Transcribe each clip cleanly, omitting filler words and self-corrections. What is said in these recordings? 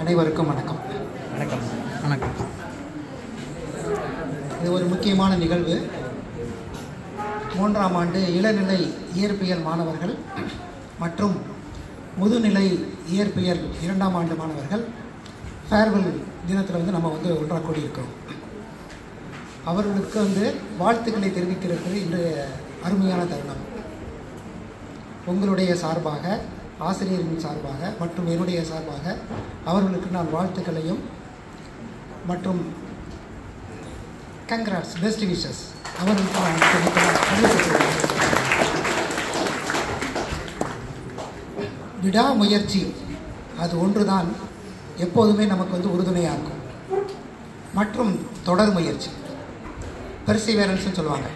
அனைவருக்கும் வணக்கம். வணக்கம். வணக்கம். இது ஒரு முக்கியமான நிகழ்வு. 3ஆம் ஆண்டு இளநிலை இயற்பியல் மாணவர்கள் மற்றும் முதுநிலை இயற்பியல் 2ஆம் ஆண்டு மாணவர்கள் ஃபேர்வெல் தினத்தில் நம்ம ஒன்றாக கூடியிருக்கிறோம். அவர்களுக்கு வாழ்த்துக்களை தெரிவிக்கிறது இன்றைய அருமையான தருணம். உங்களுடைய சார்பாக, ஆசிரியரின் சார்பாக மற்றும் என்னுடைய சார்பாக அவர்களுக்கு நான் வாழ்த்துக்களையும் மற்றும் கங்க்ராட்ஸ், பெஸ்ட் விஷஸ் அவர்களுக்கு நான் தெரிவிக்கிறேன். விடாமுயற்சி அது ஒன்றுதான் எப்போதுமே நமக்கு உறுதுணையாக இருக்கும். மற்றும் தொடர் முயற்சி, பெர்சிவேரன்ஸ்னு சொல்லுவாங்க.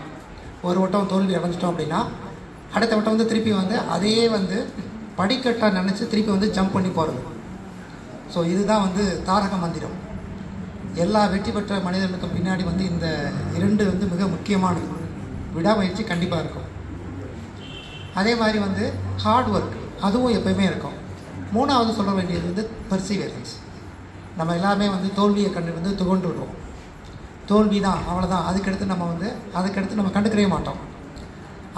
ஒரு வட்டம் தோல்வி அடைஞ்சிட்டோம் அப்படின்னா அடுத்த வட்டம் திருப்பி அதே படிக்கட்டாக நினச்சி திருப்பி ஜம்ப் பண்ணி போகிறது. ஸோ இதுதான் தாரக மந்திரம். எல்லா வெற்றி பெற்ற மனிதர்களுக்கும் பின்னாடி இந்த இரண்டு மிக முக்கியமானது. விடாமுயற்சி கண்டிப்பாக இருக்கும். அதே மாதிரி ஹார்ட் ஒர்க் அதுவும் எப்பயுமே இருக்கும். 3ஆவது சொல்ல வேண்டியது பெர்சிவேரன்ஸ். நம்ம எல்லாமே தோல்வியை கண்டு துவண்டுடுவோம். தோல்வி தான், அவ்வளோதான், அதுக்கடுத்து நம்ம கண்டுக்கவே மாட்டோம்.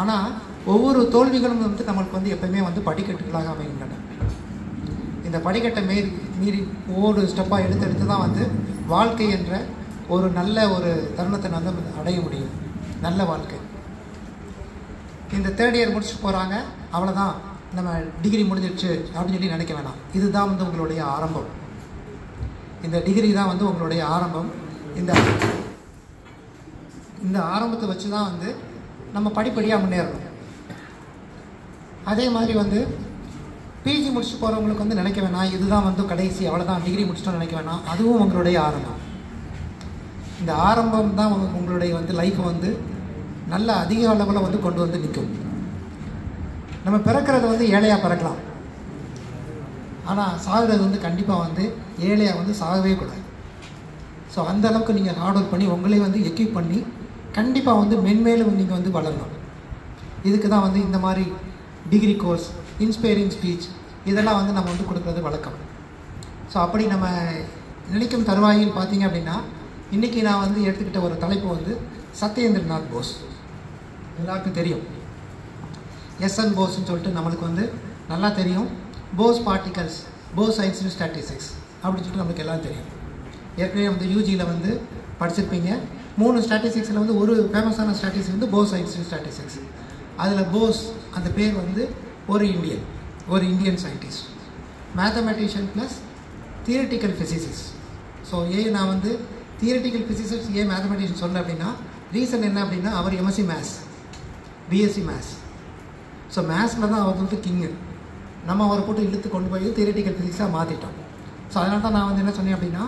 ஆனால் ஒவ்வொரு தோல்விகளும் நம்மளுக்கு எப்பயுமே படிக்கட்டுகளாக அமைகின்றன. இந்த படிக்கட்டை மீறி ஒவ்வொரு ஸ்டெப்பாக எடுத்து தான் வாழ்க்கை என்ற ஒரு நல்ல ஒரு தருணத்தை அடைய முடியும். நல்ல வாழ்க்கை. இந்த 3rd இயர் முடிச்சுட்டு போகிறாங்க, அவ்வளோதான், நம்ம டிகிரி முடிஞ்சிடுச்சு அப்படின்னு சொல்லி நினைக்க வேணாம். இதுதான் உங்களுடைய ஆரம்பம். இந்த டிகிரி தான் உங்களுடைய ஆரம்பம். இந்த ஆரம்பத்தை வச்சு தான் நம்ம படிப்படியாக முன்னேறணும். அதே மாதிரி பிஜி முடிச்சுட்டு போகிறவங்களுக்கு நினைக்க வேணாம், இதுதான் கடைசி, அவ்வளோதான், டிகிரி முடிச்சிட்டோம் நினைக்க வேணாம். அதுவும் உங்களுடைய ஆரம்பம். இந்த ஆரம்பம் தான் உங்களுடைய லைஃப்பை நல்ல அதிக அளவில் கொண்டு நிற்கும். நம்ம பிறக்கிறது ஏழையாக பிறக்கலாம், ஆனால் சாகுறது கண்டிப்பாக ஏழையாக சாகவே கூடாது. ஸோ அந்த அளவுக்கு நீங்கள் ஹார்ட் ஒர்க் பண்ணி உங்களே எக்யூப் பண்ணி கண்டிப்பாக மென்மேலும் நீங்கள் வளரணும். இதுக்கு தான் இந்த மாதிரி டிகிரி கோர்ஸ், இன்ஸ்பைரிங் ஸ்பீச் இதெல்லாம் நம்ம கொடுக்குறது வழக்கம். ஸோ அப்படி நம்ம நினைக்கும் தருவாயில் பார்த்தீங்க அப்படின்னா இன்றைக்கி நான் எடுத்துக்கிட்ட ஒரு தலைப்பு சத்யேந்திரநாத் போஸ். எல்லாருக்கும் தெரியும், எஸ்என் போஸ்ன்னு சொல்லிட்டு நம்மளுக்கு நல்லா தெரியும். Bose particles, Bose Einstein statistics அப்படின்னு சொல்லிட்டு நம்மளுக்கு எல்லாம் தெரியும். ஏற்கனவே யூஜியில் படிச்சிருப்பீங்க. 3 ஸ்டாட்டிஸ்டிக்ஸில் ஒரு ஃபேமஸான ஸ்டாட்டிஸ்டிக்ஸ் போஸ் ஐன்ஸ்டீன் ஸ்டாட்டிஸ்டிக்ஸ். அதில் போஸ் அந்த பேர் ஒரு Indian scientist, mathematician plus theoretical physicist. So நான் தியரிட்டிக்கல் ஃபிசிசிஸ்ட் மேத்தமெட்டிஷியன் சொல்ல அப்படின்னா ரீசன் என்ன அப்படின்னா அவர் MSc maths, BSc maths. So மேத்ஸில் தான் அவர் கிங்கு. நம்ம அவரை போட்டு இழுத்து கொண்டு போய் தியரிட்டிக்கல் ஃபிசிக்ஸாக மாற்றிட்டோம். ஸோ அதனால தான் நான் என்ன சொன்னேன் அப்படின்னா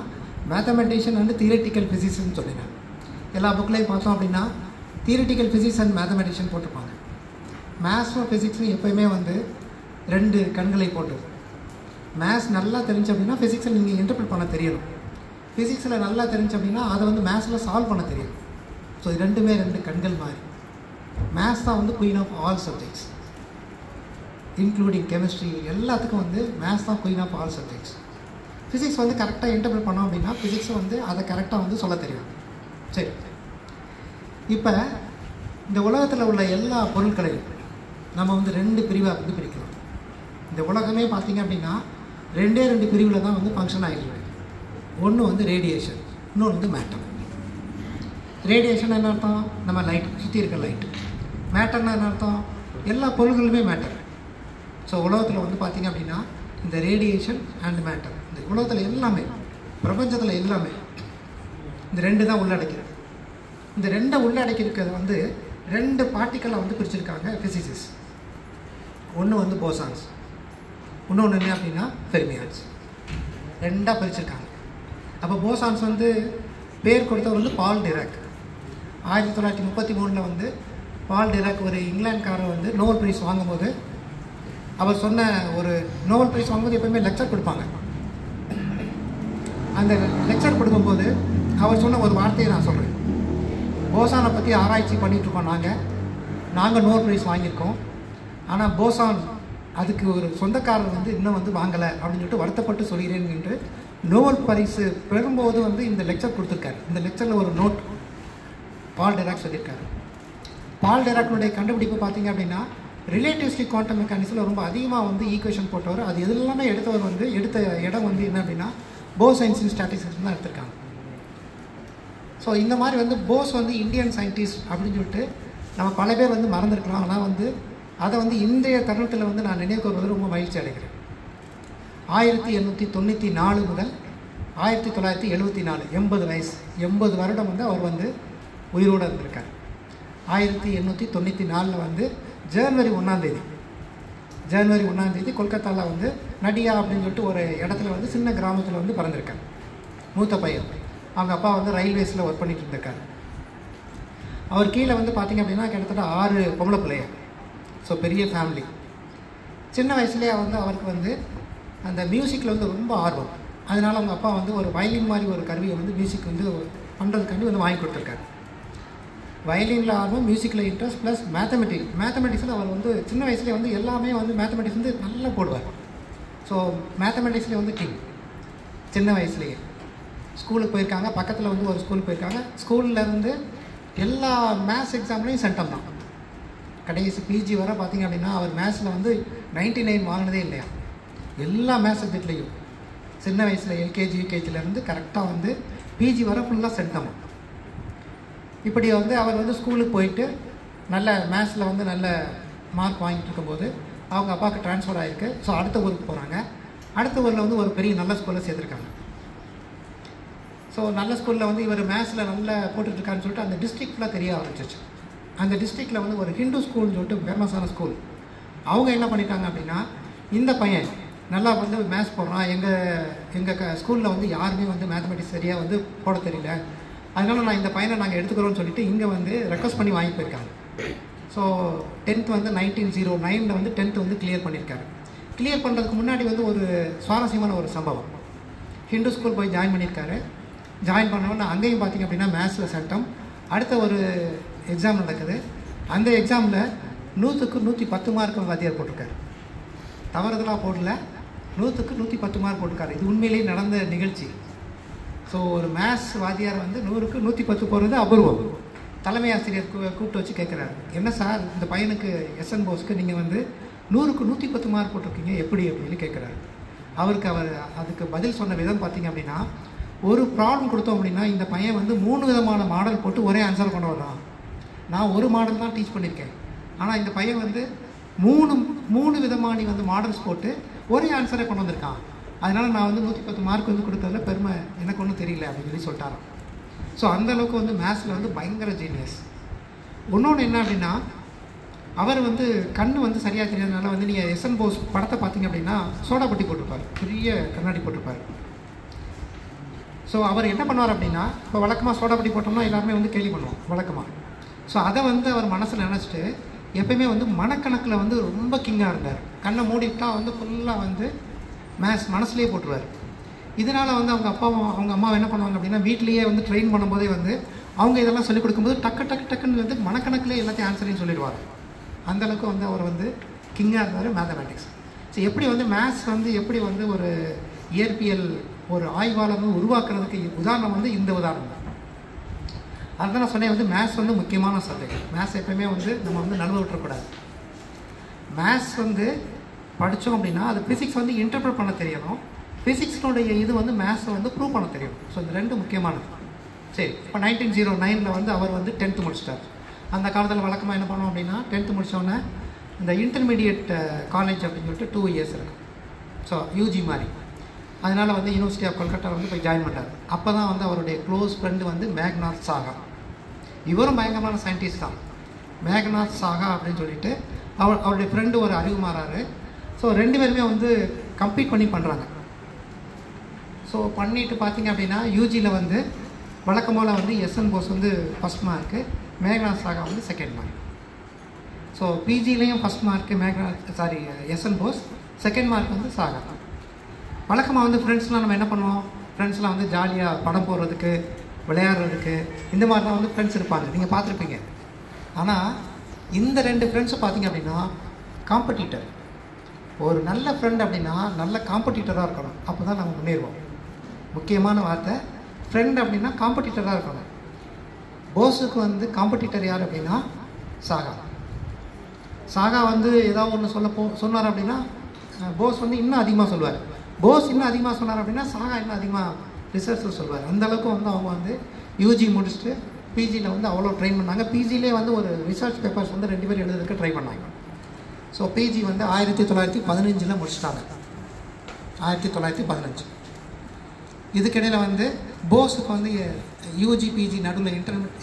மேத்தமெட்டிஷியன் தியரிட்டிக்கல் ஃபிசிக்ஸ்ன்னு சொல்லினேன். எல்லா புக்லேயும் பார்த்தோம் அப்படின்னா தியரிட்டிக்கல் ஃபிசிக்ஸ் அண்ட் மேத்தமெட்டிஷியன் போட்டிருப்பாங்க. மேத்ஸும் ஃபிசிக்ஸும் எப்போயுமே 2 கண்களை போட்டது. மேத்ஸ் நல்லா தெரிஞ்சு அப்படின்னா ஃபிசிக்ஸை நீங்கள் இன்டர்பிரட் பண்ண தெரியணும். ஃபிசிக்ஸில் நல்லா தெரிஞ்சு அப்படின்னா அதை மேத்ஸில் சால்வ் பண்ண தெரியும். ஸோ இது ரெண்டுமே 2 கண்கள் மாதிரி. மேத்ஸ் தான் queen of all subjects, including chemistry. எல்லாத்துக்கும் மேத்ஸ் தான் queen of all subjects. Physics கரெக்டாக இன்டர்பிரட் பண்ணோம் அப்படின்னா ஃபிசிக்ஸை அதை கரெக்டாக சொல்ல தெரியும். சரி, இப்போ இந்த உலகத்தில் உள்ள எல்லா பொருட்களையும் நம்ம 2 பிரிவாக பிரிக்கலாம். இந்த உலகமே பார்த்திங்க அப்படின்னா 2 பிரிவில் தான் ஃபங்க்ஷன் ஆகிருக்கு. ஒன்று ரேடியேஷன், இன்னொன்று மேட்டர். ரேடியேஷன் என்ன அர்த்தம்? நம்ம லைட், சுற்றி இருக்க லைட். மேட்டர்னா என்ன அர்த்தம்? எல்லா பொருள்களுமே மேட்டர். ஸோ உலகத்தில் பார்த்திங்க அப்படின்னா இந்த ரேடியேஷன் அண்ட் மேட்டர், இந்த உலகத்தில் எல்லாமே, பிரபஞ்சத்தில் எல்லாமே இந்த 2 தான் உள்ளடக்கிறது. இந்த 2 உள்ளடக்கியிருக்கிறது 2 பார்ட்டிக்கலாக பிரிச்சிருக்காங்க ஃபிசிசிஸ். ஒன்று போசான்ஸ், இன்னொன்று என்ன அப்படின்னா ஃபெர்மியான்ஸ். 2ஆக பிரிச்சிருக்காங்க. அப்போ போசான்ஸ் பேர் கொடுத்தவர் பால் டிராக். 1933 பால் டிராக் ஒரு இங்கிலாந்துக்காரர் நோபல் ப்ரைஸ் வாங்கும்போது அவர் சொன்ன ஒரு நோபல் ப்ரைஸ் வாங்கும்போது எப்போயுமே லெக்சர் கொடுப்பாங்க. அந்த லெக்சர் கொடுக்கும்போது அவர் சொன்ன ஒரு வார்த்தையை நான் சொல்கிறேன். போசானை பற்றி ஆராய்ச்சி பண்ணிகிட்ருக்கோம், நாங்கள் நோபல் ப்ரைஸ் வாங்கியிருக்கோம், ஆனால் போசான் அதுக்கு ஒரு சொந்தக்காரர் இன்னும் வாங்கலை அப்படின்னு சொல்லிட்டு வருத்தப்பட்டு சொல்கிறேன் என்று நோபல் பரிசு பெறும்போது வந்து இந்த லெக்சர் கொடுத்துருக்காரு. இந்த லெக்சரில் ஒரு நோட் பால் டிராக் சொல்லியிருக்காரு. பால் டிராக்னுடைய கண்டுபிடிப்பு பார்த்தீங்க அப்படின்னா ரிலேட்டிவிஸ்டிக் குவாண்டம் மெக்கானிக்ஸில் ரொம்ப அதிகமாக வந்து ஈக்குவேஷன் போட்டவர். அது எது எல்லாமே எடுத்தவர் வந்து எடுத்த இடம் வந்து என்ன அப்படின்னா போஸ் ஐன்ஸ்டீன் ஸ்டாட்டிஸ்டிக்ஸ் தான் எடுத்திருக்காங்க. ஸோ இந்த மாதிரி வந்து போஸ் வந்து இந்தியன் சயின்டிஸ்ட் அப்படின்னு சொல்லிட்டு நம்ம பல பேர் வந்து மறந்துருக்கலாம். ஆனால் வந்து அதை வந்து இன்றைய தருணத்தில் வந்து நான் நினைவு கூறுவது ரொம்ப மகிழ்ச்சி அடைகிறேன். 1894 முதல் 1974, 80 வயசு, 80 வருடம் வந்து அவர் வந்து உயிரோடு இருந்திருக்கார். 1894 வந்து ஜனவரி 1 கொல்கத்தாவில் வந்து நடியா அப்படின்னு சொல்லிட்டு ஒரு இடத்துல வந்து சின்ன கிராமத்தில் வந்து பிறந்திருக்கார். மூத்த பையன். அவங்க அப்பா வந்து ரயில்வேஸில் ஒர்க் பண்ணிட்டு இருந்திருக்காரு. அவர் கீழே வந்து பார்த்திங்க அப்படின்னா கிட்டத்தட்ட 6 பொம்பளை பிள்ளையர். ஸோ பெரிய ஃபேமிலி. சின்ன வயசுலேயே வந்து அவருக்கு வந்து அந்த மியூசிக்கில் வந்து ரொம்ப ஆர்வம். அதனால் அவங்க அப்பா வந்து ஒரு வயலின் மாதிரி ஒரு கருவியை வந்து மியூசிக் வந்து பண்ணுறதுக்காண்டி வந்து வாங்கி கொடுத்துருக்காரு. வயலினில் ஆர்வம், மியூசிக்கில் இன்ட்ரெஸ்ட் ப்ளஸ் மேத்தமெட்டிக்ஸில் அவர் வந்து சின்ன வயசுலேயே வந்து எல்லாமே வந்து மேத்தமெட்டிக்ஸ் வந்து நல்லா போடுவார். ஸோ மேத்தமெட்டிக்ஸ்லேயே வந்து கிங். சின்ன வயசுலேயே ஸ்கூலுக்கு போயிருக்காங்க. பக்கத்தில் வந்து ஒரு ஸ்கூலுக்கு போயிருக்காங்க. ஸ்கூல்லேருந்து எல்லா மேத்ஸ் எக்ஸாம்லேயும் சென்டம் தான். கடைசி பிஜி வர பார்த்திங்க அப்படின்னா அவர் மேத்ஸில் வந்து 99 வாங்கினதே இல்லையா. எல்லா மேத்ஸ் சப்ஜெக்ட்லேயும் சின்ன வயசில் எல்கேஜி யூகேஜிலேருந்து கரெக்டாக வந்து பிஜி வர ஃபுல்லாக சென்டம். இப்படி வந்து அவர் வந்து ஸ்கூலுக்கு போயிட்டு நல்ல மேத்ஸில் வந்து நல்ல மார்க் வாங்கிட்டு இருக்கும்போது அவங்க அப்பாவுக்கு ட்ரான்ஸ்ஃபர் ஆகிருக்கு. ஸோ அடுத்த ஊருக்கு போகிறாங்க. அடுத்த ஊரில் வந்து ஒரு பெரிய நல்ல ஸ்கூலில் சேர்த்துருக்காங்க. ஸோ நல்ல ஸ்கூலில் வந்து இவர் மேத்ஸில் நல்லா போட்டுட்ருக்காருன்னு சொல்லிட்டு அந்த டிஸ்ட்ரிக்ட் ஃபுல்லாக தெரிய ஆரம்பிச்சிச்சு. அந்த டிஸ்ட்ரிக்டில் வந்து ஒரு ஹிந்து ஸ்கூல்னு சொல்லிட்டு ஃபேமஸான ஸ்கூல். அவங்க என்ன பண்ணிட்டாங்க அப்படின்னா இந்த பையன் நல்லா வந்து மேத்ஸ் போடுறான், எங்கள் ஸ்கூலில் வந்து யாருமே வந்து மேத்தமெட்டிக்ஸ் சரியாக வந்து போட தெரியல, அதனால நான் இந்த பையனை நாங்கள் எடுத்துக்கிறோன்னு சொல்லிட்டு இங்கே வந்து ரெக்வஸ்ட் பண்ணி வாங்கி போயிருக்காங்க. ஸோ 10th வந்து 1909 வந்து 10th வந்து கிளியர் பண்ணியிருக்காரு. கிளியர் பண்ணுறதுக்கு முன்னாடி வந்து ஒரு சுவாரஸ்யமான ஒரு சம்பவம். ஹிந்து ஸ்கூல் போய் ஜாயின் பண்ணியிருக்காரு. ஜாயின் பண்ணோன்னா அங்கேயும் பார்த்திங்க அப்படின்னா மேத்ஸில் சட்டம். அடுத்த ஒரு எக்ஸாம் நடக்குது. அந்த எக்ஸாமில் 100க்கு 110 மார்க் வாத்தியார் போட்டிருக்காரு. தவறுதலாக போடல, 100க்கு 110 மார்க் போட்டிருக்காரு. இது உண்மையிலேயே நடந்த நிகழ்ச்சி. ஸோ ஒரு மேத்ஸ் வாத்தியார் வந்து 100க்கு 110 போகிறது அபூர்வம். தலைமை ஆசிரியர் கூப்பிட்டு வச்சு கேட்குறாரு, என்ன சார் இந்த பையனுக்கு எஸ்என் போஸ்க்கு நீங்கள் வந்து 100க்கு 110 மார்க் போட்டிருக்கீங்க எப்படி அப்படின்னு கேட்குறாரு. அவர் அதுக்கு பதில் சொன்ன விதம் பார்த்திங்க அப்படின்னா, ஒரு ப்ராப்ளம் கொடுத்தோம் அப்படின்னா இந்த பையன் வந்து 3 விதமான மாடல் போட்டு ஒரே ஆன்சர் கொண்டு வர்றான். நான் ஒரு மாடல் தான் டீச் பண்ணியிருக்கேன். ஆனால் இந்த பையன் வந்து 3 விதமான வந்து மாடல்ஸ் போட்டு ஒரே ஆன்சரை கொண்டு வந்திருக்கான். அதனால் நான் வந்து 110 மார்க் வந்து கொடுத்ததில் பெருமை எனக்கு ஒன்றும் தெரியல அப்படின்னு சொல்லி சொல்லிட்டாரான். ஸோ அந்தளவுக்கு வந்து மேத்ஸில் வந்து பயங்கர ஜீனியஸ். இன்னொன்று என்ன அப்படின்னா, அவர் வந்து கண் வந்து சரியாக தெரியாதனால வந்து நீங்கள் எஸ்என் போஸ் படத்தை பார்த்தீங்க அப்படின்னா சோடா பட்டி போட்டிருப்பார், பெரிய கண்ணாடி போட்டிருப்பார். ஸோ அவர் என்ன பண்ணுவார் அப்படின்னா, இப்போ வழக்கமாக சோடா பட்டி போட்டோம்னா எல்லாருமே வந்து கேலி பண்ணுவோம் வழக்கமாக. ஸோ அதை வந்து அவர் மனசில் நினச்சிட்டு எப்பயுமே வந்து மனக்கணக்கில் வந்து ரொம்ப கிங்காக இருந்தார். கண்ணை மூடிவிட்டால் வந்து ஃபுல்லாக வந்து மேத்ஸ் மனசுலேயே போட்டுருவார். இதனால் வந்து அவங்க அம்மா என்ன பண்ணுவாங்க அப்படின்னா, வீட்லேயே வந்து ட்ரெயின் பண்ணும்போதே வந்து அவங்க இதெல்லாம் சொல்லிக் கொடுக்கும்போது டக்குன்னு வந்து மனக்கணக்கிலே எல்லாத்தையும் ஆன்சரையும் சொல்லிடுவார். அந்தளவுக்கு வந்து அவர் வந்து கிங்காக இருந்தார் மேத்தமேட்டிக்ஸ். ஸோ எப்படி வந்து மேத்ஸ் வந்து எப்படி வந்து ஒரு இயற்பியல் ஒரு ஆய்வாளர் உருவாக்குறதுக்கு உதாரணம் வந்து இந்த உதாரணம். அதுதான் நான் சொன்னேன் வந்து மேத்ஸ் வந்து முக்கியமான சப்ஜெக்ட். மேத்ஸ் எப்பயுமே வந்து நம்ம வந்து நழுவ விட்டுறக்கூடாது. மேத்ஸ் வந்து படித்தோம் அப்படின்னா அது ஃபிசிக்ஸ் வந்து இன்டர்பிரட் பண்ண தெரியணும், ஃபிசிக்ஸ்னுடைய இது வந்து மேத்ஸை வந்து ப்ரூவ் பண்ண தெரியும். ஸோ இந்த ரெண்டு முக்கியமானது. சரி, இப்போ 1909 வந்து அவர் வந்து 10th முடிச்சிட்டார். அந்த காலத்தில் வழக்கமாக என்ன பண்ணோம் அப்படின்னா 10th முடித்தோடனே இந்த இன்டர்மீடியட் காலேஜ் அப்படின்னு சொல்லிட்டு 2 years இருக்கும். ஸோ யூஜி மாதிரி. அதனால் வந்து யூனிவர்சிட்டி ஆஃப் கல்கட்டா வந்து போய் ஜாயின் பண்ணார். அப்போ தான் வந்து அவருடைய க்ளோஸ் ஃப்ரெண்டு வந்து மேக்நாத் சாகா. இவரும் பயங்கரமான சயின்டிஸ்ட் தான். மேக்நாத் சாகா அப்படின்னு சொல்லிட்டு அவருடைய ஃப்ரெண்டு ஒரு அறிவுமாறாரு. ஸோ 2 பேருமே வந்து கம்ப்ளீட் பண்ணி பண்ணுறாங்க. ஸோ பண்ணிட்டு பார்த்திங்க அப்படின்னா யூஜியில் வந்து வழக்கமாக வந்து எஸ்என் போஸ் வந்து ஃபஸ்ட் மார்க்கு, மேக்நாத் சாகா வந்து செகண்ட் மார்க். ஸோ பிஜிலையும் first mark SN Bose, second mark வந்து சாகா. வழக்கமாக வந்து ஃப்ரெண்ட்ஸ்லாம் நம்ம என்ன பண்ணுவோம், ஃப்ரெண்ட்ஸ்லாம் வந்து ஜாலியாக படம் போடுறதுக்கு விளையாடுறதுக்கு இந்த மாதிரி தான் வந்து ஃப்ரெண்ட்ஸ் இருப்பாங்க, நீங்கள் பார்த்துருப்பீங்க. ஆனால் இந்த 2 ஃப்ரெண்ட்ஸும் பார்த்திங்க அப்படின்னா காம்படிட்டர். ஒரு நல்ல ஃப்ரெண்ட் அப்படின்னா நல்ல காம்படிட்டராக இருக்கணும், அப்போ தான் நம்ம முன்னேறுவோம். முக்கியமான வார்த்தை. ஃப்ரெண்ட் அப்படின்னா காம்படிட்டராக இருக்கணும். போஸுக்கு வந்து காம்படிட்டர் யார் அப்படின்னா சாகா. சாகா வந்து ஏதாவது ஒன்று சொன்னார் அப்படின்னா போஸ் வந்து இன்னும் அதிகமாக சொல்லுவார். போஸ் இன்னும் அதிகமாக சொன்னார் அப்படின்னா சாகா இன்னும் அதிகமாக ரிசர்ச்சில் சொல்லுவார். அந்தளவுக்கு வந்து அவங்க வந்து யூஜி முடிச்சுட்டு பிஜியில் வந்து அவ்வளோ ட்ரெயின் பண்ணாங்க. பிஜிலே வந்து ஒரு ரிசர்ச் பேப்பர்ஸ் வந்து 2 பேர் எழுதுறதுக்கு ட்ரை பண்ணாங்க. ஸோ பிஜி வந்து 1915 முடிச்சிட்டாங்க. 1915. இதுக்கிடையில் வந்து போஸுக்கு வந்து யூஜி பிஜி நடுவில்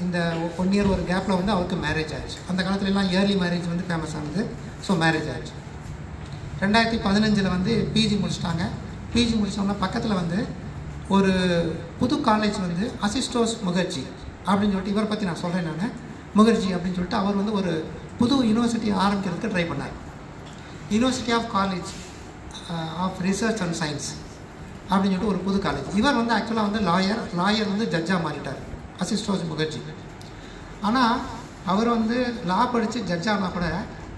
இந்த 1 இயர் ஒரு கேப்பில் வந்து அவருக்கு மேரேஜ் ஆயிடுச்சு. அந்த காலத்துலலாம் இயர்லி மேரேஜ் வந்து ஃபேமஸ் ஆனது. ஸோ மேரேஜ் ஆயிடுச்சு. 2015 வந்து பிஜி முடிச்சிட்டாங்க. பிஜி முடிச்சோம்னா பக்கத்தில் வந்து ஒரு புது காலேஜ் வந்து அசிஸ்டோஸ் முகர்ஜி அப்படின்னு சொல்லிட்டு, இவரை பற்றி நான் சொல்கிறேன் நான், முகர்ஜி அப்படின்னு சொல்லிட்டு அவர் வந்து ஒரு புது யூனிவர்சிட்டி ஆரம்பிக்கிறதுக்கு ட்ரை பண்ணார். University of college of research and science அப்படின்னு சொல்லிட்டு ஒரு புது காலேஜ். இவர் வந்து ஆக்சுவலாக வந்து லாயர் வந்து ஜட்ஜாக மாறிட்டார், அசிஸ்டோஸ் முகர்ஜி. ஆனால் அவர் வந்து லா படித்து ஜட்ஜானா கூட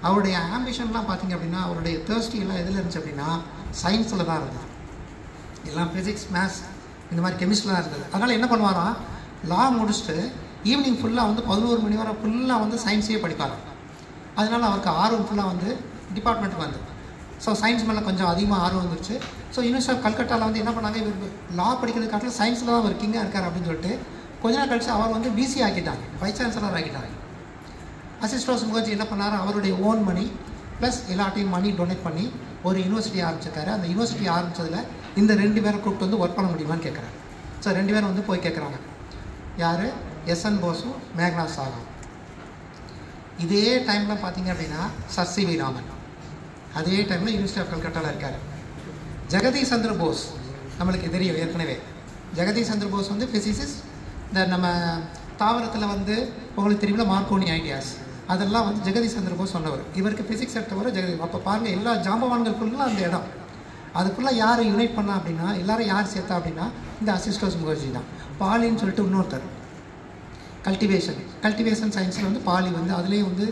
அவருடைய ஆம்பிஷன்லாம் பார்த்திங்க அப்படின்னா, அவருடைய தேர்ஸ்டி எல்லாம் எதில் இருந்துச்சு அப்படின்னா சயின்ஸில் தான் இருந்தது. எல்லாம் ஃபிசிக்ஸ், மேத்ஸ், இந்த மாதிரி கெமிஸ்ட்ரிலாம் இருந்தது. அதனால் என்ன பண்ணுவாராம், லா முடிச்சுட்டு ஈவினிங் ஃபுல்லாக வந்து 11 மணி வரை ஃபுல்லாக வந்து சயின்ஸையே படிப்பாராம். அதனால் அவருக்கு ஆர்வம் ஃபுல்லாக வந்து டிபார்ட்மெண்ட்டுக்கு வந்து ஸோ சயின்ஸ் மேலே கொஞ்சம் அதிகமாக ஆர்வம் வந்துருச்சு. ஸோ யூனிவர்சிட்டி ஆஃப் கல்கட்டாவில் வந்து என்ன பண்ணாங்க, இவர் லா படிக்கிறதுக்காட்டில் சயின்ஸில் தான் அவர் கிங்காக இருக்கார் அப்படின்னு சொல்லிட்டு கொஞ்ச நாள் கழிச்சு அவர் வந்து பிசி ஆக்கிட்டாங்க, வைஸ் சான்சலர் ஆக்கிட்டாங்க. அசிஸ்டோஸ் முகர்ஜி என்ன பண்ணார், அவருடைய ஓன் மணி ப்ளஸ் எல்லாத்தையும் மணி டொனேட் பண்ணி ஒரு யூனிவர்சிட்டி ஆரம்பிச்சிருக்காரு. அந்த யூனிவர்சிட்டி ஆரம்பித்ததில் இந்த 2 பேரை கூப்பிட்டு வந்து ஒர்க் பண்ண முடியுமான்னு கேட்குறாரு. ஸோ 2 பேரும் வந்து போய் கேட்குறாங்க. யார், எஸ்என் போஸும் மேக்னா சாகும். இதே டைமில் பார்த்தீங்க அப்படின்னா சர் சி வி ராமன் அதே டைமில் யூனிவர்சிட்டி ஆஃப் கல்கட்டாவில் இருக்கார். ஜெகதீஷ் சந்திர போஸ் நம்மளுக்கு தெரியும் ஏற்கனவே. ஜெகதீஷ் சந்திர போஸ் வந்து ஃபிசிசிஸ்ட். இந்த நம்ம தாவரத்தில் வந்து உங்களுக்கு தெரியுமில்ல மார்க்கோனி ஐடியாஸ், அதெல்லாம் வந்து ஜெகதீஷ் சந்திர போஸ் சொன்னவர். இவருக்கு ஃபிசிக்ஸ் எடுத்தவரை ஜெகதீஷ். அப்போ பாருங்கள், எல்லா ஜாம்பவான்களுக்குள்ள அந்த இடம். அதுக்குள்ளே யார் யுனைட் பண்ணா அப்படின்னா, எல்லோரும் யார் சேர்த்தா அப்படின்னா இந்த அசிஸ்டோஸ் முகர்ஜி தான். பாலின்னு சொல்லிட்டு இன்னொருத்தர், கல்டிவேஷன் சயின்ஸில் வந்து பாலி வந்து அதுலேயும் வந்து